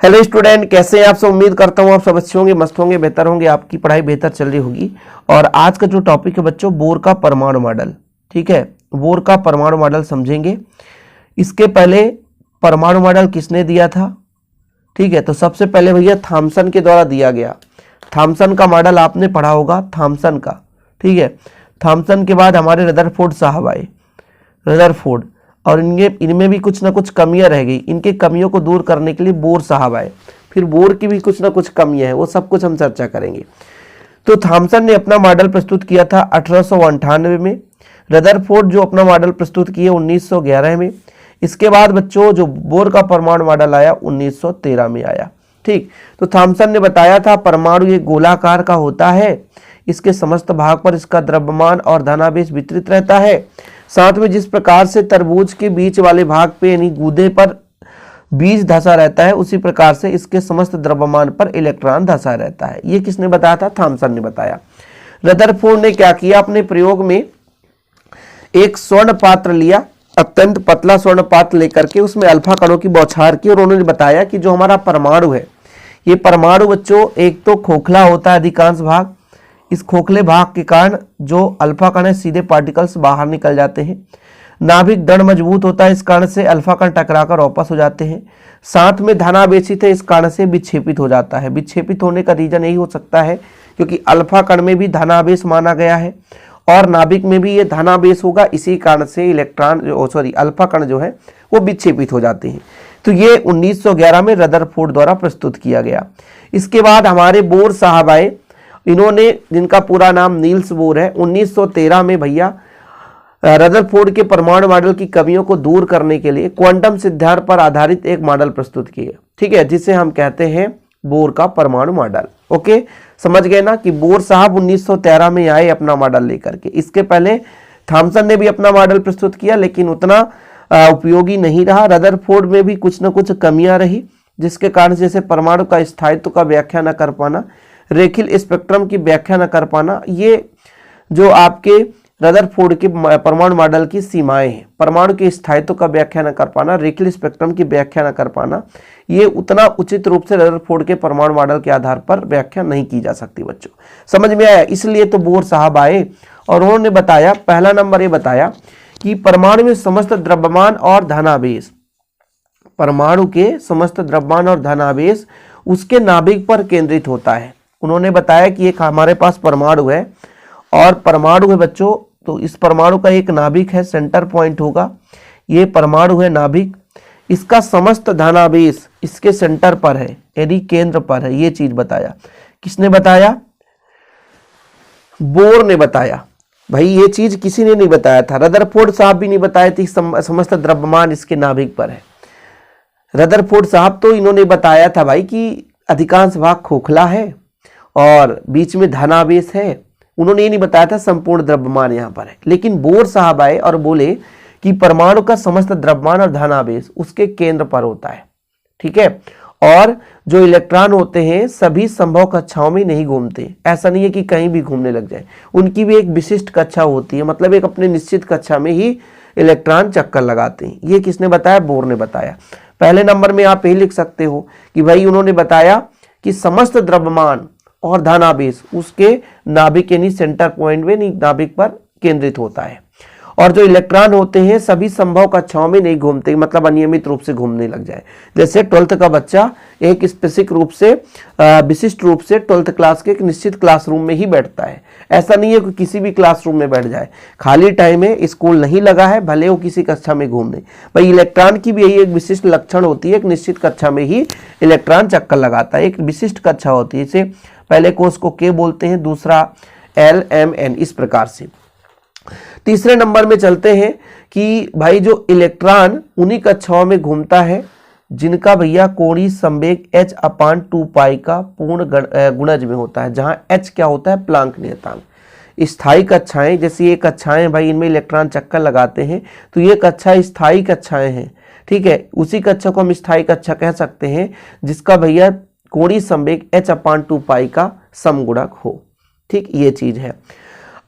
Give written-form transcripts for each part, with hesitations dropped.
Hello student, कैसे हैं आप सब। उम्मीद करता हूं आप सब अच्छे होंगे, मस्त होंगे, बेहतर होंगे, आपकी पढ़ाई बेहतर चल रही होगी। और आज का जो टॉपिक है बच्चों, बोर का परमाणु मॉडल। ठीक है, बोर का परमाणु मॉडल समझेंगे। इसके पहले परमाणु मॉडल किसने दिया था? ठीक है, तो सबसे पहले भैया थॉमसन के द्वारा दिया गया। थॉमसन का मॉडल आपने पढ़ा होगा, थॉमसन का। ठीक है, थॉमसन के बाद हमारे रदरफोर्ड साहब आए, रदरफोर्ड, और इनमें भी कुछ ना कुछ कमियां रह गई। इनके कमियों को दूर करने के लिए बोर साहब आए। फिर बोर की भी कुछ ना कुछ कमियां हैं, वो सब कुछ हम चर्चा करेंगे। तो थॉमसन ने अपना मॉडल प्रस्तुत किया था 1898 में। रदरफोर्ड जो अपना मॉडल प्रस्तुत किए 1911 में। इसके बाद बच्चों जो बोर का परमाणु मॉडल आया 1913 में आया। ठीक, तो थॉमसन ने बताया था परमाणु एक गोलाकार का होता है, इसके समस्त भाग पर इसका द्रव्यमान और धनावेश वितरित रहता है। साथ में जिस प्रकार से तरबूज के बीच वाले भाग पे यानी गूदे पर बीज धंसा रहता है, उसी प्रकार से इसके समस्त द्रव्यमान पर इलेक्ट्रॉन धंसा रहता है। ये किसने बताया था? थॉमसन ने बताया। रदरफोर्ड ने क्या किया? अपने प्रयोग में एक स्वर्ण पात्र लिया, अत्यंत पतला स्वर्ण पात्र लेकर के उसमें अल्फा कणों की बौछार की, और उन्होंने बताया कि जो हमारा परमाणु है, ये परमाणु बच्चों एक तो खोखला होता है अधिकांश भाग। इस खोखले भाग के कारण जो अल्फा कण है सीधे पार्टिकल्स बाहर निकल जाते हैं। नाभिक दृढ़ मजबूत होता है, इस कारण से अल्फा कण टकराकर वापस हो जाते हैं। साथ में धनावेशित है, इस कारण से विक्षेपित हो जाता है। विक्षेपित होने का रीजन यही हो सकता है क्योंकि अल्फा कण में भी धनावेश माना गया है और नाभिक में भी ये धनावेश होगा, इसी कारण से अल्फा कण जो है वो विक्षेपित हो जाते हैं। तो ये 1911 में रदरफोर्ड द्वारा प्रस्तुत किया गया। इसके बाद हमारे बोर साहब आए, इन्होंने, जिनका पूरा नाम नील्स बोर है, 1913 में भैया रदरफोर्ड के परमाणु मॉडल की कमियों को दूर करने के लिए क्वांटम सिद्धांत पर आधारित एक मॉडल प्रस्तुत किए। ठीक है, जिसे हम कहते हैं बोर का परमाणु मॉडल। ओके, समझ गए ना कि बोर साहब 1913 में आए अपना मॉडल लेकर के। इसके पहले थॉमसन ने भी अपना मॉडल प्रस्तुत किया, लेकिन उतना उपयोगी नहीं रहा। रदरफोर्ड में भी कुछ न कुछ कमियां रही, जिसके कारण जैसे परमाणु का स्थायित्व का व्याख्या न कर पाना, रेखीय स्पेक्ट्रम की व्याख्या न कर पाना, ये जो आपके रदरफोर्ड के परमाणु मॉडल की सीमाएं हैं। परमाणु के स्थायित्व का व्याख्या न कर पाना, रेखीय स्पेक्ट्रम की व्याख्या न कर पाना, ये उतना उचित रूप से रदरफोर्ड के परमाणु मॉडल के आधार पर व्याख्या नहीं की जा सकती। बच्चों समझ में आया? इसलिए तो बोर साहब आए और उन्होंने बताया, पहला नंबर ये बताया कि परमाणु में समस्त द्रव्यमान और धनावेश, परमाणु के समस्त द्रव्यमान और धनावेश उसके नाभिक पर केंद्रित होता है। उन्होंने बताया कि एक हमारे पास परमाणु है और परमाणु है बच्चों, तो इस परमाणु का एक नाभिक है, सेंटर पॉइंट होगा। ये परमाणु है नाभिक, इसका समस्त धनावेश इसके सेंटर पर है यानी केंद्र पर है। ये चीज बताया। किसने बताया? बोर ने बताया। भाई ये चीज किसी ने नहीं बताया था, रदरफोर्ड साहब भी नहीं बताए थे। समस्त द्रव्यमान इसके नाभिक पर है। रदरफोर्ड साहब तो इन्होंने बताया था भाई कि अधिकांश भाग खोखला है और बीच में धनावेश है। उन्होंने ये नहीं बताया था संपूर्ण द्रव्यमान यहाँ पर है। लेकिन बोर साहब आए और बोले कि परमाणु का समस्त द्रव्यमान और धनावेश उसके केंद्र पर होता है। ठीक है, और जो इलेक्ट्रॉन होते हैं सभी संभव कक्षाओं में नहीं घूमते। ऐसा नहीं है कि कहीं भी घूमने लग जाए, उनकी भी एक विशिष्ट कक्षा होती है, मतलब एक अपने निश्चित कक्षा में ही इलेक्ट्रॉन चक्कर लगाते हैं। ये किसने बताया? बोर ने बताया। पहले नंबर में आप यही लिख सकते हो कि भाई उन्होंने बताया कि समस्त द्रव्यमान और धनावेश उसके नाभिक यानी सेंटर पॉइंट में नाभिक पर केंद्रित होता है, और जो इलेक्ट्रॉन होते हैं सभी संभव कक्षाओं में नहीं घूमते, मतलब अनियमित रूप से घूमने लग जाए। जैसे 12th का बच्चा एक स्पेसिफिक रूप से विशिष्ट रूप से 12th क्लास के एक निश्चित क्लासरूम में ही बैठता है। ऐसा नहीं है कि किसी भी क्लासरूम में बैठ जाए, खाली टाइम में स्कूल नहीं लगा है भले वो किसी कक्षा में घूमने। भाई इलेक्ट्रॉन की भी यही एक विशिष्ट लक्षण होती है, एक निश्चित कक्षा में ही इलेक्ट्रॉन चक्कर लगाता है, एक विशिष्ट कक्षा होती है। इसे पहले कोष को के बोलते हैं, दूसरा एल एम एन, इस प्रकार से। तीसरे नंबर में चलते हैं कि भाई जो इलेक्ट्रॉन उन्हीं कक्षाओं में घूमता है जिनका भैया कोणीय संवेग h/2π का पूर्ण गुणज में होता है, जहां h क्या होता है? प्लांक नियतांक। स्थायी कक्षाएं, जैसे ये कक्षाएं भाई इनमें इलेक्ट्रॉन चक्कर लगाते हैं, तो ये कक्षा स्थायी कक्षाएं हैं। ठीक है, उसी कक्षा को हम स्थायी कक्षा कह सकते हैं जिसका भैया कोणीय संवेग h/2π का समगुणक हो। ठीक, ये चीज है।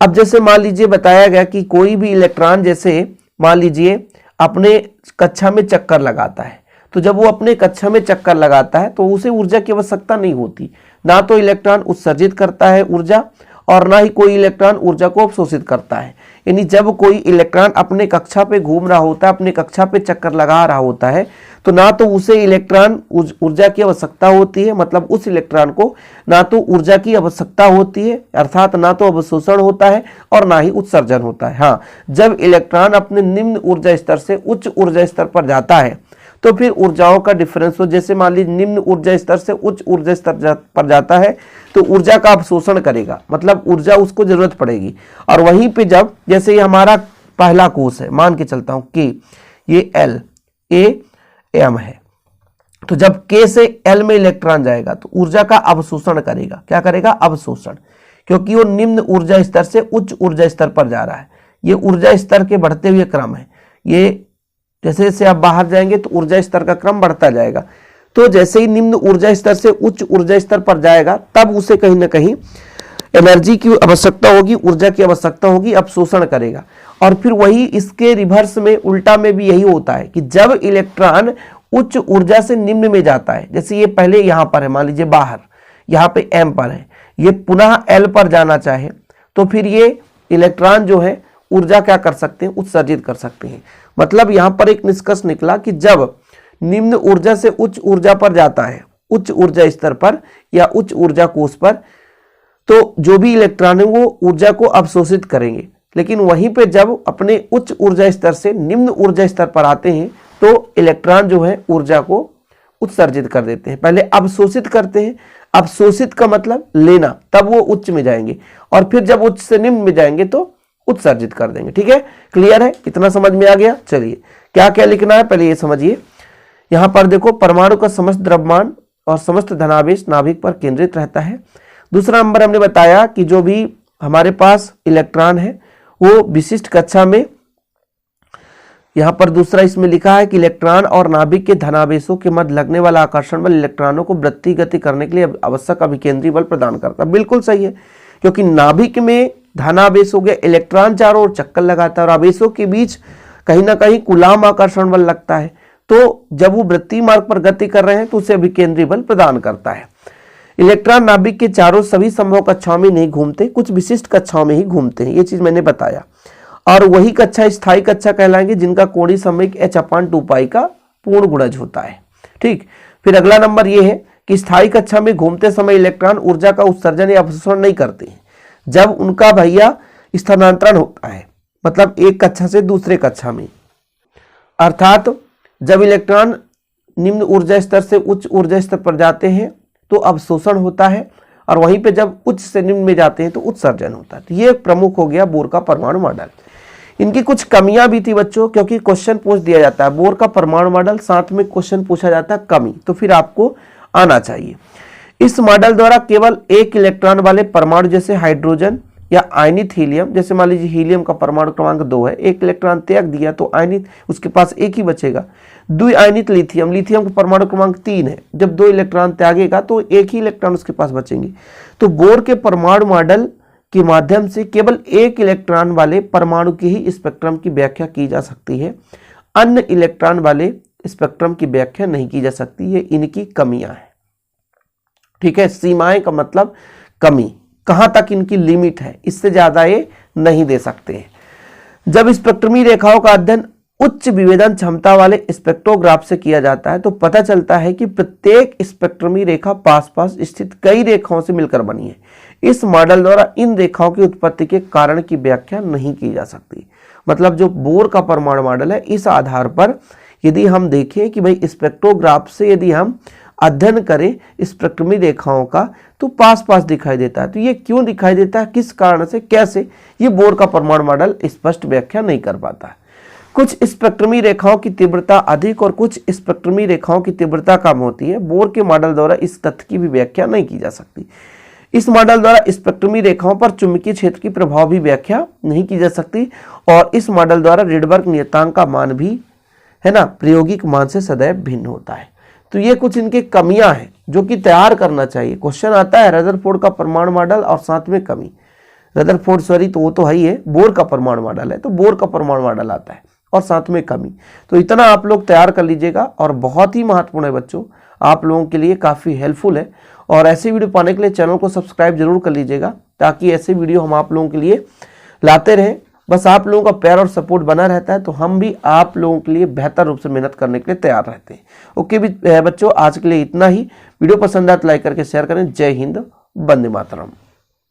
अब जैसे मान लीजिए बताया गया कि कोई भी इलेक्ट्रॉन, जैसे मान लीजिए अपने कक्षा में चक्कर लगाता है, तो जब वो अपने कक्षा में चक्कर लगाता है तो उसे ऊर्जा की आवश्यकता नहीं होती, ना तो इलेक्ट्रॉन उत्सर्जित करता है ऊर्जा और ना ही कोई इलेक्ट्रॉन ऊर्जा को अवशोषित करता है। यानी जब कोई इलेक्ट्रॉन अपने कक्षा पे घूम रहा होता है, अपने कक्षा पे चक्कर लगा रहा होता है, तो ना तो उसे इलेक्ट्रॉन ऊर्जा की आवश्यकता होती है, मतलब उस इलेक्ट्रॉन को ना तो ऊर्जा की आवश्यकता होती है, अर्थात ना तो अवशोषण होता है और ना ही उत्सर्जन होता है। हाँ, जब इलेक्ट्रॉन अपने निम्न ऊर्जा स्तर से उच्च ऊर्जा स्तर पर जाता है तो फिर ऊर्जाओं का डिफरेंस हो, जैसे मान लीजिए निम्न ऊर्जा स्तर से उच्च ऊर्जा स्तर पर जाता है तो ऊर्जा का अवशोषण करेगा, मतलब ऊर्जा उसको जरूरत पड़ेगी। और वहीं पे जब जैसे ये हमारा पहला कोष है, मान के चलता हूं कि ये एल ए एम है, तो जब के से एल में इलेक्ट्रॉन जाएगा तो ऊर्जा का अवशोषण करेगा। क्या करेगा? अवशोषण, क्योंकि वो निम्न ऊर्जा स्तर से उच्च ऊर्जा स्तर पर जा रहा है। ये ऊर्जा स्तर के बढ़ते हुए क्रम है। ये जैसे जैसे आप बाहर जाएंगे तो ऊर्जा स्तर का क्रम बढ़ता जाएगा। तो जैसे ही निम्न ऊर्जा स्तर से उच्च ऊर्जा स्तर पर जाएगा तब उसे कहीं ना कहीं एनर्जी की आवश्यकता होगी, ऊर्जा की आवश्यकता होगी, अवशोषण करेगा। और फिर वही इसके रिवर्स में, उल्टा में भी यही होता है कि जब इलेक्ट्रॉन उच्च ऊर्जा से निम्न में जाता है, जैसे ये पहले यहां पर है, मान लीजिए बाहर, यहाँ पे एम पर है, ये पुनः एल पर जाना चाहे तो फिर ये इलेक्ट्रॉन जो है ऊर्जा क्या कर सकते हैं? उत्सर्जित कर सकते हैं। मतलब यहां पर एक निष्कर्ष निकला कि जब निम्न ऊर्जा से उच्च ऊर्जा पर जाता है, उच्च ऊर्जा स्तर पर या उच्च ऊर्जा कोष पर, तो जो भी इलेक्ट्रॉन है वो ऊर्जा को अवशोषित करेंगे। लेकिन वहीं पे जब अपने उच्च ऊर्जा स्तर से निम्न ऊर्जा स्तर पर आते हैं तो इलेक्ट्रॉन जो है ऊर्जा को उत्सर्जित कर देते हैं। पहले अवशोषित करते हैं, अवशोषित का मतलब लेना, तब वो उच्च में जाएंगे, और फिर जब उच्च से निम्न में जाएंगे तो उत्सर्जित कर देंगे। ठीक है, क्लियर है? इतना समझ में आ गया? चलिए, क्या क्या लिखना है पहले ये समझिए। यहां पर देखो, परमाणु का समस्त द्रव्यमान और समस्त धनावेश नाभिक पर केंद्रित रहता है। दूसरा नंबर हमने बताया कि जो भी हमारे पास इलेक्ट्रॉन है वो विशिष्ट कक्षा में, यहां पर दूसरा इसमें लिखा है कि इलेक्ट्रॉन और नाभिक के धनावेशों के मध्य लगने वाला आकर्षण बल इलेक्ट्रॉनों को वृत्ति गति करने के लिए आवश्यक अभिकेंद्री बल प्रदान करता है। बिल्कुल सही है, क्योंकि नाभिक में धनावेश हो गया, इलेक्ट्रॉन चारों ओर चक्कर लगाता है और आवेशों के बीच कहीं ना कहीं कूलाम आकर्षण बल लगता है। तो जब वो वृत्तीय मार्ग पर गति कर रहे हैं तो उसे अभिकेंद्री बल प्रदान करता है। इलेक्ट्रॉन नाभिक के चारों सभी संभव कक्षाओं में नहीं घूमते, कुछ विशिष्ट कक्षाओं में ही घूमते हैं, ये चीज मैंने बताया। और वही कक्षा स्थायी कक्षा कहलाएंगे जिनका कोणीय संवेग h/2π का पूर्ण गुणज होता है। ठीक, फिर अगला नंबर ये है कि स्थायी कक्षा में घूमते समय इलेक्ट्रॉन ऊर्जा का उत्सर्जन या अवशोषण नहीं करते हैं। जब उनका भैया स्थानांतरण होता है, मतलब एक कक्षा से दूसरे कक्षा में, अर्थात जब इलेक्ट्रॉन निम्न ऊर्जा स्तर से उच्च ऊर्जा स्तर पर जाते हैं तो अवशोषण होता है, और वहीं पे जब उच्च से निम्न में जाते हैं तो उत्सर्जन होता है। तो ये प्रमुख हो गया बोर का परमाणु मॉडल। इनकी कुछ कमियां भी थी बच्चों, क्योंकि क्वेश्चन पूछ दिया जाता है बोर का परमाणु मॉडल, साथ में क्वेश्चन पूछा जाता है कमी, तो फिर आपको आना चाहिए। इस मॉडल द्वारा केवल एक इलेक्ट्रॉन वाले परमाणु जैसे हाइड्रोजन या आयनित हीलियम, जैसे मान लीजिए हीलियम का परमाणु क्रमांक 2 है, एक इलेक्ट्रॉन त्याग दिया तो आयनित उसके पास एक ही बचेगा। द्विआयनित लिथियम, लिथियम का परमाणु क्रमांक 3 है, जब 2 इलेक्ट्रॉन त्यागेगा तो एक ही इलेक्ट्रॉन उसके पास बचेंगे। तो बोर के परमाणु मॉडल के माध्यम से केवल एक इलेक्ट्रॉन वाले परमाणु की ही स्पेक्ट्रम की व्याख्या की जा सकती है, अन्य इलेक्ट्रॉन वाले स्पेक्ट्रम की व्याख्या नहीं की जा सकती। ये इनकी कमियां हैं। ठीक है, सीमाएं का मतलब कमी, कहां तक इनकी लिमिट है, इससे ज्यादा ये नहीं दे सकते हैं। जब स्पेक्ट्रमी रेखाओं का अध्ययन उच्च विभेदन क्षमता वाले स्पेक्ट्रोग्राफ से किया जाता है तो पता चलता है कि प्रत्येक स्पेक्ट्रमी रेखा पास पास स्थित कई रेखाओं से मिलकर बनी है। इस मॉडल द्वारा इन रेखाओं की उत्पत्ति के कारण की व्याख्या नहीं की जा सकती। मतलब जो बोर का परमाणु मॉडल है, इस आधार पर यदि हम देखें कि भाई स्पेक्ट्रोग्राफ से यदि हम अध्ययन करें स्पेक्ट्रमी रेखाओं का तो पास पास दिखाई देता है। तो ये क्यों दिखाई देता है, किस कारण से, कैसे, ये बोर का परमाणु मॉडल स्पष्ट व्याख्या नहीं कर पाता है। कुछ स्पेक्ट्रमी रेखाओं की तीव्रता अधिक और कुछ स्पेक्ट्रमी रेखाओं की तीव्रता कम होती है। बोर के मॉडल द्वारा इस तथ्य की भी व्याख्या नहीं की जा सकती। इस मॉडल द्वारा स्पेक्ट्रमी रेखाओं पर चुंबकीय क्षेत्र की प्रभाव भी व्याख्या नहीं की जा सकती, और इस मॉडल द्वारा रिडबर्ग नियतांक का मान भी, है ना, प्रायोगिक मान से सदैव भिन्न होता है। तो ये कुछ इनके कमियां हैं जो कि तैयार करना चाहिए। क्वेश्चन आता है रदरफोर्ड का परमाणु मॉडल और साथ में कमी, रदरफोर्ड सॉरी तो वो तो है ही है, बोर का परमाणु मॉडल है तो बोर का परमाणु मॉडल आता है, और साथ में कमी। तो इतना आप लोग तैयार कर लीजिएगा और बहुत ही महत्वपूर्ण है बच्चों, आप लोगों के लिए काफ़ी हेल्पफुल है। और ऐसे वीडियो पाने के लिए चैनल को सब्सक्राइब जरूर कर लीजिएगा, ताकि ऐसे वीडियो हम आप लोगों के लिए लाते रहें। बस आप लोगों का प्यार और सपोर्ट बना रहता है तो हम भी आप लोगों के लिए बेहतर रूप से मेहनत करने के लिए तैयार रहते हैं। ओके बच्चों, आज के लिए इतना ही। वीडियो पसंद आए तो लाइक करके शेयर करें। जय हिंद, वंदे मातरम।